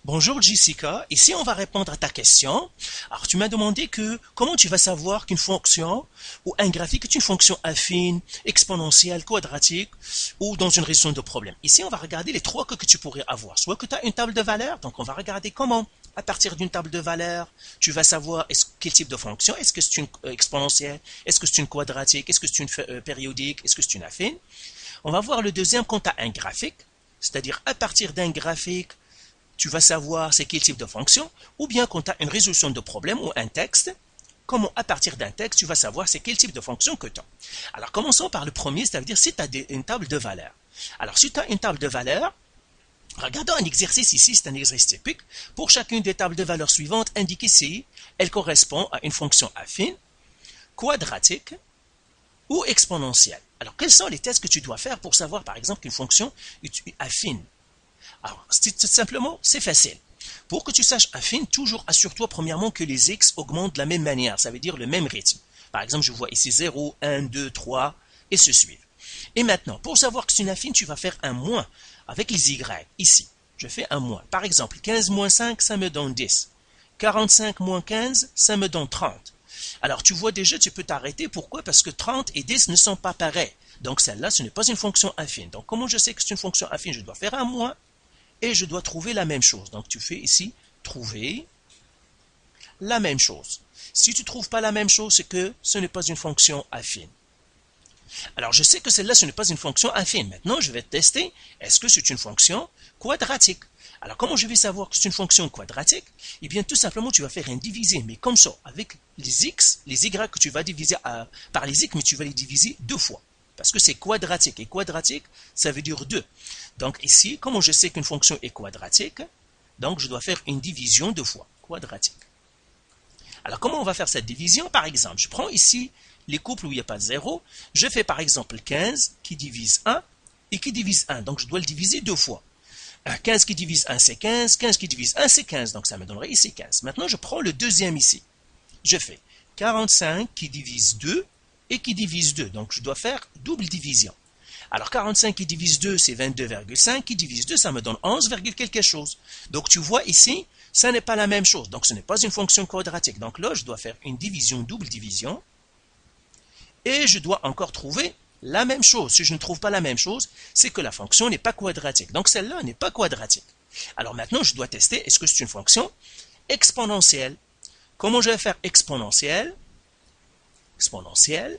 Bonjour Jessica, ici on va répondre à ta question. Alors tu m'as demandé que comment tu vas savoir qu'une fonction ou un graphique est une fonction affine, exponentielle, quadratique ou dans une résolution de problème. Ici on va regarder les trois cas que tu pourrais avoir. Soit que tu as une table de valeurs, donc on va regarder comment à partir d'une table de valeurs, tu vas savoir quel type de fonction, est-ce que c'est une exponentielle, est-ce que c'est une quadratique, est-ce que c'est une périodique, est-ce que c'est une affine. On va voir le deuxième quand tu as un graphique, c'est-à-dire à partir d'un graphique, tu vas savoir c'est quel type de fonction, ou bien quand tu as une résolution de problème ou un texte, comment à partir d'un texte, tu vas savoir c'est quel type de fonction que tu as. Alors commençons par le premier, c'est-à-dire si tu as une table de valeurs. Alors si tu as une table de valeurs, regardons un exercice ici, c'est un exercice typique. Pour chacune des tables de valeurs suivantes, indiquez si elle correspond à une fonction affine, quadratique ou exponentielle. Alors quels sont les tests que tu dois faire pour savoir par exemple qu'une fonction est affine? Alors, tout simplement, c'est facile. Pour que tu saches affine, toujours assure-toi premièrement que les x augmentent de la même manière, ça veut dire le même rythme. Par exemple, je vois ici 0, 1, 2, 3, et se suivent. Et maintenant, pour savoir que c'est une affine, tu vas faire un moins avec les y, ici. Je fais un moins. Par exemple, 15 moins 5, ça me donne 10. 45 moins 15, ça me donne 30. Alors, tu vois déjà, tu peux t'arrêter. Pourquoi? Parce que 30 et 10 ne sont pas pareils. Donc, celle-là, ce n'est pas une fonction affine. Donc, comment je sais que c'est une fonction affine? Je dois faire un moins et je dois trouver la même chose. Donc tu fais ici trouver la même chose. Si tu ne trouves pas la même chose, c'est que ce n'est pas une fonction affine. Alors je sais que celle-là, ce n'est pas une fonction affine. Maintenant, je vais tester, est-ce que c'est une fonction quadratique? Alors comment je vais savoir que c'est une fonction quadratique? Eh bien tout simplement, tu vas faire un divisé, mais comme ça, avec les x, les y que tu vas diviser par les x, mais tu vas les diviser deux fois. Parce que c'est quadratique, et quadratique, ça veut dire 2. Donc ici, comment je sais qu'une fonction est quadratique? Donc je dois faire une division deux fois, quadratique. Alors comment on va faire cette division? Par exemple, je prends ici les couples où il n'y a pas de 0. Je fais par exemple 15 qui divise 1 et qui divise 1. Donc je dois le diviser deux fois. 15 qui divise 1, c'est 15. 15 qui divise 1, c'est 15. Donc ça me donnerait ici 15. Maintenant, je prends le deuxième ici. Je fais 45 qui divise 2 et qui divise 2. Donc je dois faire double division. Alors 45 qui divise 2, c'est 22,5. Qui divise 2, ça me donne 11, quelque chose. Donc tu vois ici, ça n'est pas la même chose. Donc ce n'est pas une fonction quadratique. Donc là, je dois faire une division, double division. Et je dois encore trouver la même chose. Si je ne trouve pas la même chose, c'est que la fonction n'est pas quadratique. Donc celle-là n'est pas quadratique. Alors maintenant, je dois tester, est-ce que c'est une fonction exponentielle? Comment je vais faire exponentielle? Exponentielle.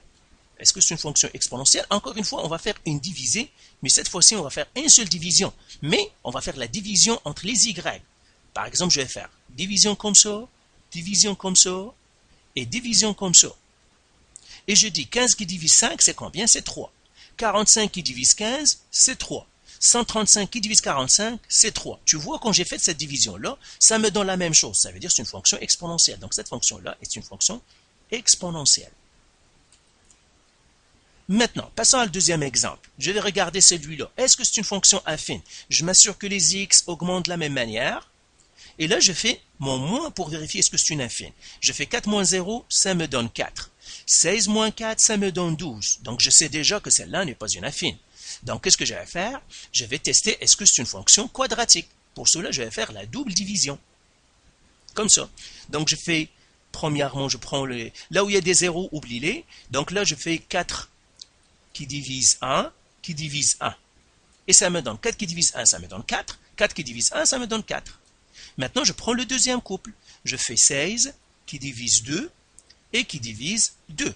Est-ce que c'est une fonction exponentielle? Encore une fois, on va faire une divisée, mais cette fois-ci, on va faire une seule division. Mais on va faire la division entre les y. Par exemple, je vais faire division comme ça, et division comme ça. Et je dis 15 qui divise 5, c'est combien? C'est 3. 45 qui divise 15, c'est 3. 135 qui divise 45, c'est 3. Tu vois, quand j'ai fait cette division-là, ça me donne la même chose. Ça veut dire que c'est une fonction exponentielle. Donc cette fonction-là est une fonction exponentielle. Maintenant, passons au deuxième exemple. Je vais regarder celui-là. Est-ce que c'est une fonction affine? Je m'assure que les x augmentent de la même manière. Et là, je fais mon moins pour vérifier est-ce que c'est une affine. Je fais 4 moins 0, ça me donne 4. 16 moins 4, ça me donne 12. Donc, je sais déjà que celle-là n'est pas une affine. Donc, qu'est-ce que je vais faire? Je vais tester est-ce que c'est une fonction quadratique. Pour cela, je vais faire la double division. Comme ça. Donc, je fais, premièrement, je prends là où il y a des zéros, oublie-les. Donc là, je fais 4 qui divise 1, qui divise 1. Et ça me donne 4 qui divise 1, ça me donne 4. 4 qui divise 1, ça me donne 4. Maintenant, je prends le deuxième couple. Je fais 16 qui divise 2 et qui divise 2.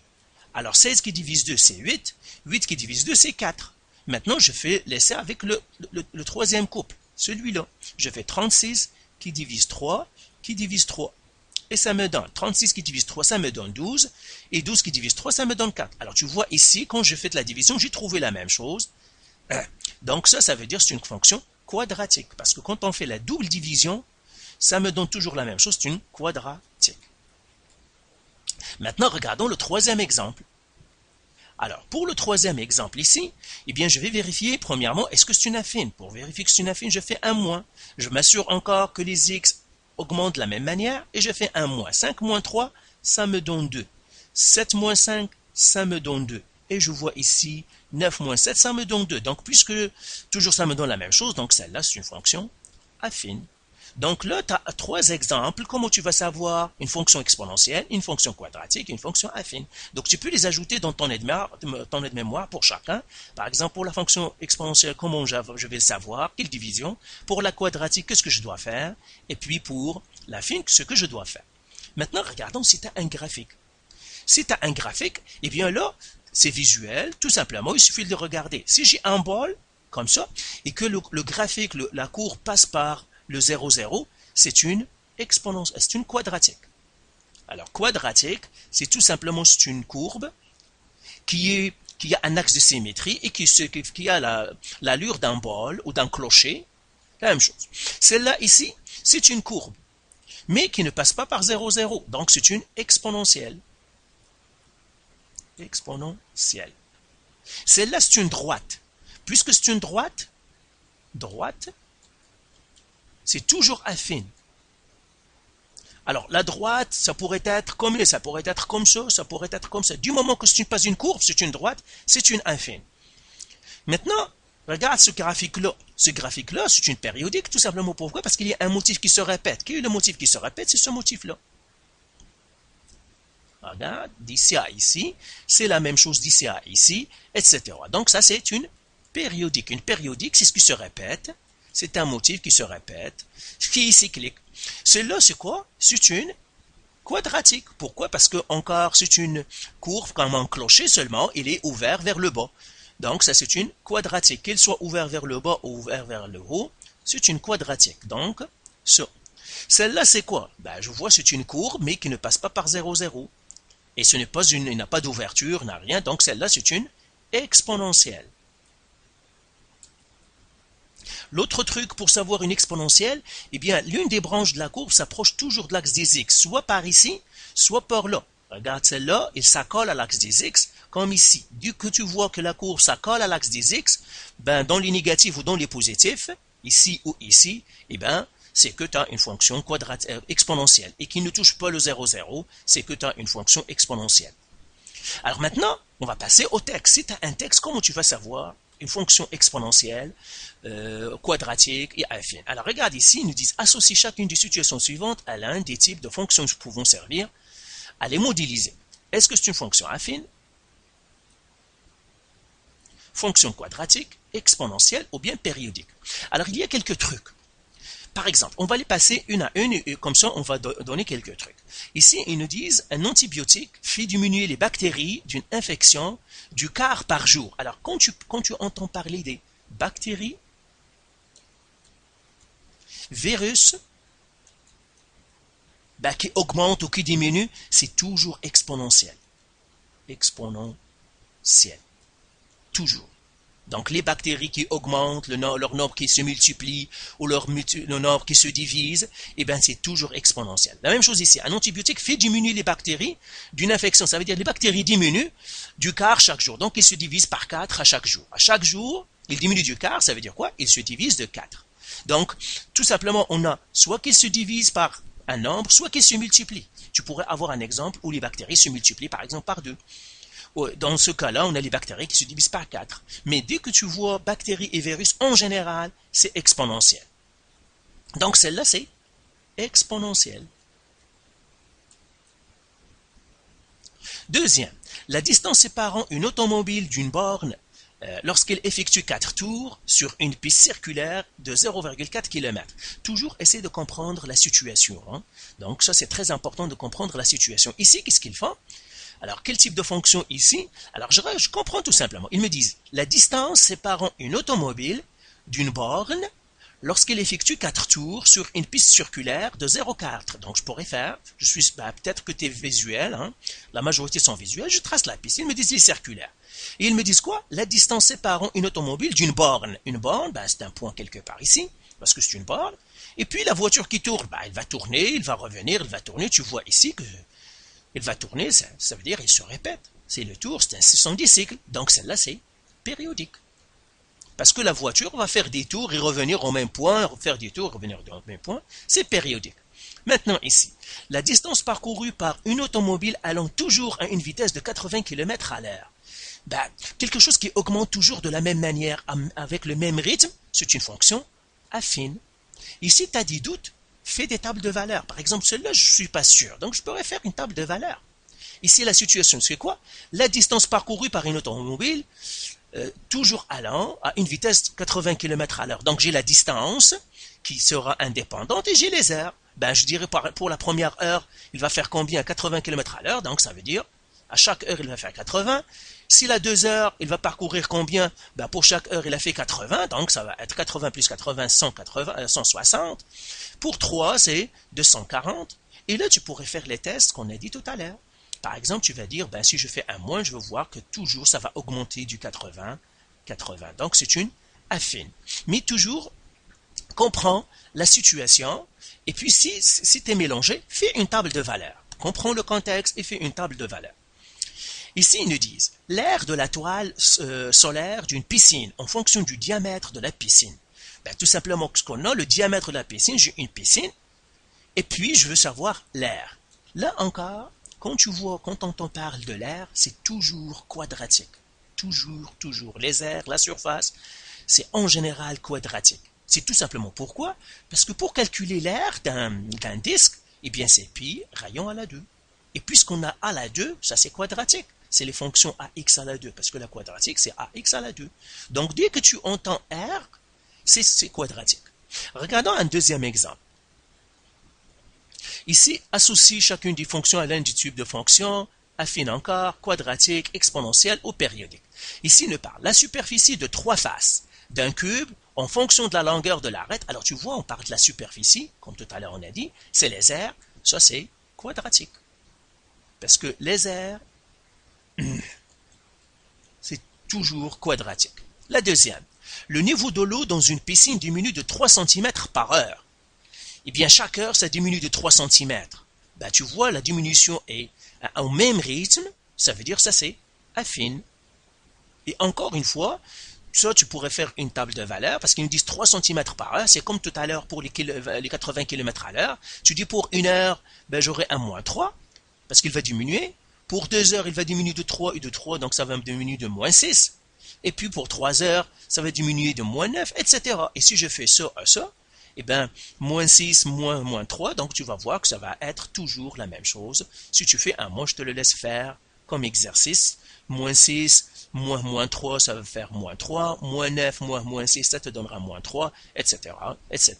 Alors, 16 qui divise 2, c'est 8. 8 qui divise 2, c'est 4. Maintenant, je fais l'essai avec le troisième couple, celui-là. Je fais 36 qui divise 3, qui divise 3. Et ça me donne 36 qui divise 3, ça me donne 12. Et 12 qui divise 3, ça me donne 4. Alors, tu vois ici, quand je fais la division, j'ai trouvé la même chose. Donc, ça veut dire que c'est une fonction quadratique. Parce que quand on fait la double division, ça me donne toujours la même chose, c'est une quadratique. Maintenant, regardons le troisième exemple. Alors, pour le troisième exemple ici, eh bien, je vais vérifier, premièrement, est-ce que c'est une affine? Pour vérifier que c'est une affine, je fais un moins. Je m'assure encore que les x augmentent de la même manière, et je fais un moins. 5 moins 3, ça me donne 2. 7 moins 5, ça me donne 2. Et je vois ici, 9 moins 7, ça me donne 2. Donc, puisque toujours ça me donne la même chose, donc celle-là, c'est une fonction affine. Donc là, tu as trois exemples. Comment tu vas savoir une fonction exponentielle, une fonction quadratique et une fonction affine. Donc tu peux les ajouter dans ton aide-mémoire pour chacun. Par exemple, pour la fonction exponentielle, comment je vais le savoir, quelle division. Pour la quadratique, qu'est-ce que je dois faire. Et puis pour l'affine, ce que je dois faire. Maintenant, regardons si tu as un graphique. Si tu as un graphique, eh bien là, c'est visuel. Tout simplement, il suffit de le regarder. Si j'ai un bol, comme ça, et que le graphique, la courbe passe par le 0, 0, c'est une exponentielle, c'est une quadratique. Alors, quadratique, c'est tout simplement une courbe qui a un axe de symétrie et qui a l'allure d'un bol ou d'un clocher. La même chose. Celle-là, ici, c'est une courbe, mais qui ne passe pas par 0, 0. Donc, c'est une exponentielle. Exponentielle. Celle-là, c'est une droite. Puisque c'est une droite, c'est toujours affine. Alors, la droite, ça pourrait être comme ça, pourrait être comme ça, ça pourrait être comme ça. Du moment que ce n'est pas une courbe, c'est une droite, c'est une affine. Maintenant, regarde ce graphique-là. Ce graphique-là, c'est une périodique, tout simplement pourquoi? Parce qu'il y a un motif qui se répète. Quel est le motif qui se répète? C'est ce motif-là. Regarde, d'ici à ici, c'est la même chose d'ici à ici, etc. Donc, ça, c'est une périodique. Une périodique, c'est ce qui se répète. C'est un motif qui se répète, qui est cyclique. Celle-là, c'est quoi? C'est une quadratique. Pourquoi? Parce que, encore, c'est une courbe comme un clocher seulement, il est ouvert vers le bas. Donc, ça, c'est une quadratique. Qu'il soit ouvert vers le bas ou ouvert vers le haut, c'est une quadratique. Donc, ça. Celle-là, c'est quoi? Ben, je vois, c'est une courbe, mais qui ne passe pas par 0, 0. Et ce n'est pas il n'a pas d'ouverture, n'a rien. Donc, celle-là, c'est une exponentielle. L'autre truc pour savoir une exponentielle, eh bien, l'une des branches de la courbe s'approche toujours de l'axe des x, soit par ici, soit par là. Regarde celle-là, il s'accole à l'axe des x, comme ici. Dès que tu vois que la courbe s'accole à l'axe des x, ben, dans les négatifs ou dans les positifs, ici ou ici, eh ben, c'est que tu as une fonction exponentielle. Et qui ne touche pas le 0, 0, c'est que tu as une fonction exponentielle. Alors maintenant, on va passer au texte. Si tu as un texte, comment tu vas savoir une fonction exponentielle, quadratique et affine? Alors regarde ici, ils nous disent associe chacune des situations suivantes à l'un des types de fonctions qui pouvons servir à les modéliser. Est-ce que c'est une fonction affine, fonction quadratique, exponentielle ou bien périodique? Alors il y a quelques trucs. Par exemple, on va les passer une à une et comme ça on va donner quelques trucs. Ici, ils nous disent un antibiotique fait diminuer les bactéries d'une infection du quart par jour. Alors, quand tu entends parler des bactéries, virus, ben, qui augmentent ou qui diminuent, c'est toujours exponentiel. Exponentiel. Toujours. Donc, les bactéries qui augmentent, leur nombre qui se multiplie ou le nombre qui se divise, eh bien, c'est toujours exponentiel. La même chose ici. Un antibiotique fait diminuer les bactéries d'une infection. Ça veut dire que les bactéries diminuent du quart chaque jour. Donc, ils se divisent par 4 à chaque jour. À chaque jour, ils diminuent du quart. Ça veut dire quoi? Ils se divisent de 4. Donc, tout simplement, on a soit qu'ils se divisent par un nombre, soit qu'ils se multiplient. Tu pourrais avoir un exemple où les bactéries se multiplient, par exemple, par 2. Dans ce cas-là, on a les bactéries qui se divisent par 4. Mais dès que tu vois bactéries et virus, en général, c'est exponentiel. Donc celle-là, c'est exponentielle. Deuxième, la distance séparant une automobile d'une borne lorsqu'elle effectue 4 tours sur une piste circulaire de 0,4 km. Toujours essayer de comprendre la situation. Hein. Donc ça, c'est très important de comprendre la situation. Ici, qu'est-ce qu'ils font? Alors, quel type de fonction ici? Alors, je comprends tout simplement. Ils me disent, la distance séparant une automobile d'une borne lorsqu'elle effectue 4 tours sur une piste circulaire de 0,4. Donc, je pourrais faire, peut-être que tu es visuel, hein, la majorité sont visuels, je trace la piste. Ils me disent, il est circulaire. Et ils me disent quoi? La distance séparant une automobile d'une borne. Une borne, c'est un point quelque part ici, parce que c'est une borne. Et puis, la voiture qui tourne, elle va tourner, il va revenir, il va tourner. Tu vois ici que il va tourner, ça veut dire il se répète. C'est le tour, ce sont des cycles. Donc celle-là, c'est périodique. Parce que la voiture va faire des tours et revenir au même point, faire des tours et revenir au même point. C'est périodique. Maintenant ici, la distance parcourue par une automobile allant toujours à une vitesse de 80 km à l'heure. Quelque chose qui augmente toujours de la même manière, avec le même rythme, c'est une fonction affine. Ici, tu as des doutes. fais des tables de valeurs. Par exemple, celle-là, je ne suis pas sûr. Donc, je pourrais faire une table de valeurs. Ici, la situation, c'est quoi? La distance parcourue par une automobile, toujours allant à une vitesse de 80 km à l'heure. Donc, j'ai la distance qui sera indépendante et j'ai les heures. Ben, je dirais pour la première heure, il va faire combien? 80 km à l'heure. Donc, ça veut dire, à chaque heure, il va faire 80. S'il a 2 heures, il va parcourir combien? Ben, pour chaque heure, il a fait 80. Donc, ça va être 80 plus 80, 180, 160. Pour 3, c'est 240. Et là, tu pourrais faire les tests qu'on a dit tout à l'heure. Par exemple, tu vas dire, ben, si je fais un moins, je veux voir que toujours ça va augmenter du 80, 80. Donc, c'est une affine. Mais toujours, comprends la situation. Et puis, si tu es mélangé, fais une table de valeurs. Comprends le contexte et fais une table de valeurs. Ici, ils nous disent, l'aire de la toile solaire d'une piscine en fonction du diamètre de la piscine. Ben, tout simplement, ce qu'on a, le diamètre de la piscine, j'ai une piscine, et puis je veux savoir l'aire. Là encore, quand on parle de l'air, c'est toujours quadratique. Toujours, toujours. Les airs, la surface, c'est en général quadratique. C'est tout simplement pourquoi? Parce que pour calculer l'air d'un disque, eh bien c'est pi rayon à la 2. Et puisqu'on a a à la 2, ça c'est quadratique. C'est les fonctions ax à la 2, parce que la quadratique c'est ax à la 2. Donc dès que tu entends r, c'est quadratique. Regardons un deuxième exemple. Ici, associe chacune des fonctions à l'un du type de fonctions, affine encore, quadratique, exponentielle ou périodique. Ici, il nous parle la superficie de 3 faces d'un cube en fonction de la longueur de l'arête. Alors, tu vois, on parle de la superficie, comme tout à l'heure on a dit, c'est les aires, ça c'est quadratique. Parce que les aires, c'est toujours quadratique. La deuxième, le niveau de l'eau dans une piscine diminue de 3 cm par heure. Eh bien, chaque heure, ça diminue de 3 cm. Ben, tu vois, la diminution est au même rythme, ça veut dire que ça c'est affine. Et encore une fois, ça, tu pourrais faire une table de valeurs, parce qu'ils nous disent 3 cm par heure, c'est comme tout à l'heure pour les 80 km à l'heure. Tu dis pour 1 heure, ben, j'aurai un moins 3, parce qu'il va diminuer. Pour 2 heures, il va diminuer de 3 et de 3, donc ça va diminuer de moins 6. Et puis pour 3 heures, ça va diminuer de moins 9, etc. Et si je fais ça à ça, eh bien, moins 6, moins 3, donc tu vas voir que ça va être toujours la même chose. Si tu fais un moins, je te le laisse faire comme exercice. Moins 6, moins 3, ça va faire moins 3. Moins 9, moins 6, ça te donnera moins 3, etc., etc.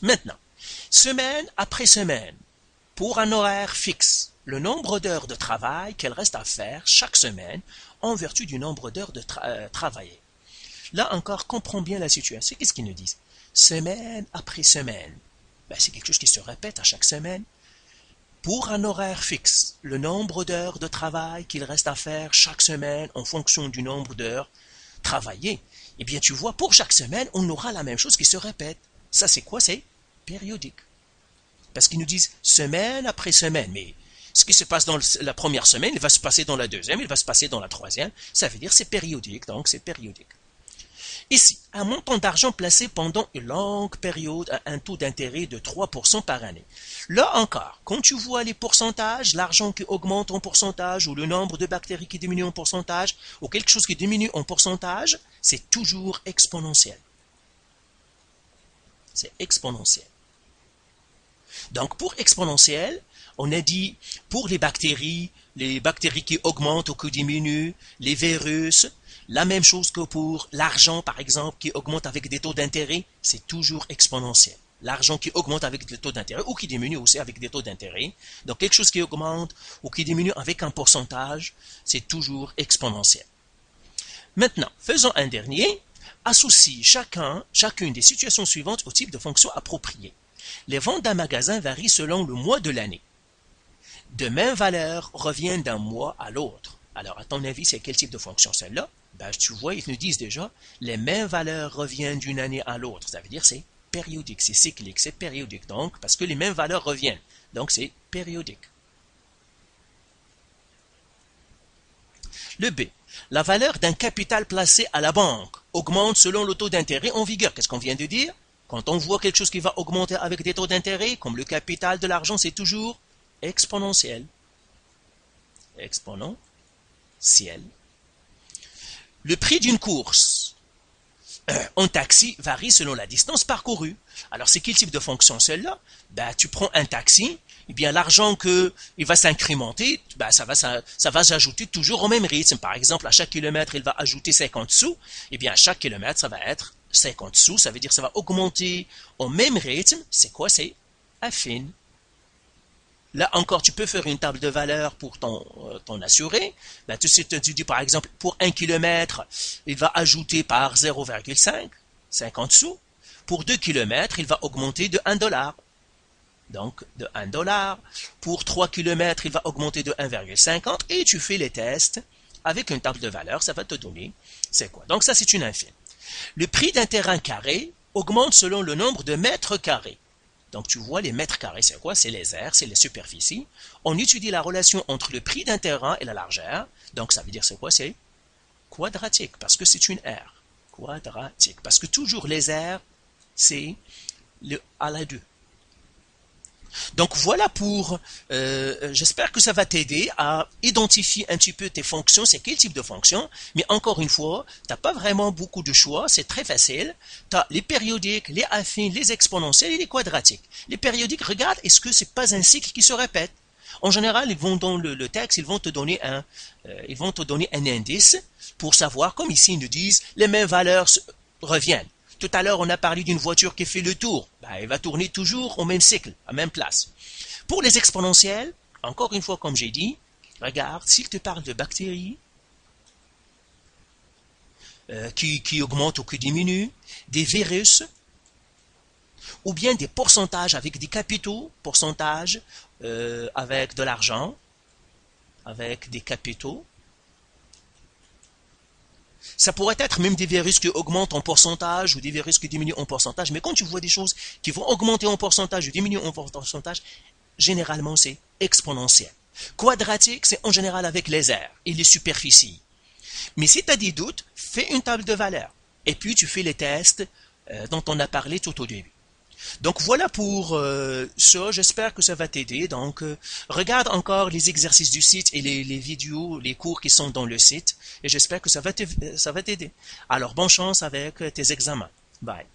Maintenant, semaine après semaine, pour un horaire fixe, le nombre d'heures de travail qu'elle reste à faire chaque semaine en vertu du nombre d'heures de travailler. Là encore, comprends bien la situation. Qu'est-ce qu'ils nous disent? Semaine après semaine. Ben, c'est quelque chose qui se répète à chaque semaine. Pour un horaire fixe, le nombre d'heures de travail qu'il reste à faire chaque semaine en fonction du nombre d'heures travaillées, eh bien tu vois, pour chaque semaine, on aura la même chose qui se répète. Ça c'est quoi? C'est périodique. Parce qu'ils nous disent semaine après semaine, mais ce qui se passe dans la première semaine, il va se passer dans la deuxième, il va se passer dans la troisième. Ça veut dire c'est périodique, donc c'est périodique. Ici, un montant d'argent placé pendant une longue période à un taux d'intérêt de 3% par année. Là encore, quand tu vois les pourcentages, l'argent qui augmente en pourcentage ou le nombre de bactéries qui diminue en pourcentage ou quelque chose qui diminue en pourcentage, c'est toujours exponentiel. C'est exponentiel. Donc pour exponentiel, on a dit pour les bactéries qui augmentent ou qui diminuent, les virus, la même chose que pour l'argent, par exemple, qui augmente avec des taux d'intérêt, c'est toujours exponentiel. L'argent qui augmente avec des taux d'intérêt ou qui diminue aussi avec des taux d'intérêt. Donc, quelque chose qui augmente ou qui diminue avec un pourcentage, c'est toujours exponentiel. Maintenant, faisons un dernier. Associe chacune des situations suivantes au type de fonction appropriée. Les ventes d'un magasin varient selon le mois de l'année. De mêmes valeurs reviennent d'un mois à l'autre. Alors, à ton avis, c'est quel type de fonction celle-là? Ben, tu vois, ils nous disent déjà, les mêmes valeurs reviennent d'une année à l'autre. Ça veut dire c'est périodique, c'est cyclique, c'est périodique. Donc, parce que les mêmes valeurs reviennent. Donc, c'est périodique. Le B. La valeur d'un capital placé à la banque augmente selon le taux d'intérêt en vigueur. Qu'est-ce qu'on vient de dire? Quand on voit quelque chose qui va augmenter avec des taux d'intérêt, comme le capital de l'argent, c'est toujours exponentiel. Exponentiel. Le prix d'une course en taxi varie selon la distance parcourue. Alors, c'est quel type de fonction celle-là? Ben, tu prends un taxi, et bien l'argent que il va s'incrémenter, ben, ça va s'ajouter toujours au même rythme. Par exemple, à chaque kilomètre, il va ajouter 50 sous, et bien à chaque kilomètre, ça va être 50 sous, ça veut dire que ça va augmenter au même rythme. C'est quoi? C'est affine. Là encore, tu peux faire une table de valeur pour ton assuré. Ben, tu dis par exemple, pour 1 kilomètre, il va ajouter par 0,5, 50 sous. Pour 2 kilomètres, il va augmenter de 1 dollar. Donc, de 1 dollar. Pour 3 kilomètres, il va augmenter de 1,50 et tu fais les tests avec une table de valeur. Ça va te donner c'est quoi. Donc, ça, c'est une infime. Le prix d'un terrain carré augmente selon le nombre de mètres carrés. Donc, tu vois, les mètres carrés, c'est quoi? C'est les aires, c'est les superficies. On étudie la relation entre le prix d'un terrain et la largeur. Donc, ça veut dire c'est quoi? C'est quadratique, parce que c'est une aire. Quadratique, parce que toujours les aires, c'est le à la 2. Donc voilà pour, j'espère que ça va t'aider à identifier un petit peu tes fonctions, c'est quel type de fonction, mais encore une fois, tu n'as pas vraiment beaucoup de choix, c'est très facile, tu as les périodiques, les affines, les exponentielles et les quadratiques. Les périodiques, regarde, est-ce que c'est pas un cycle qui se répète? En général, ils vont dans le texte, ils vont te donner un indice pour savoir, comme ici ils nous disent, les mêmes valeurs reviennent. Tout à l'heure, on a parlé d'une voiture qui fait le tour. Ben, elle va tourner toujours au même cycle, à la même place. Pour les exponentielles, encore une fois, comme j'ai dit, regarde, s'il te parle de bactéries qui augmentent ou qui diminuent, des virus, ou bien des pourcentages avec des capitaux, pourcentages avec de l'argent, avec des capitaux, ça pourrait être même des virus qui augmentent en pourcentage ou des virus qui diminuent en pourcentage. Mais quand tu vois des choses qui vont augmenter en pourcentage ou diminuer en pourcentage, généralement c'est exponentiel. Quadratique, c'est en général avec les aires et les superficies. Mais si tu as des doutes, fais une table de valeurs. Et puis tu fais les tests dont on a parlé tout au début. Donc voilà pour ça, j'espère que ça va t'aider. Donc regarde encore les exercices du site et les vidéos, les cours qui sont dans le site et j'espère que ça va t'aider. Alors bonne chance avec tes examens. Bye.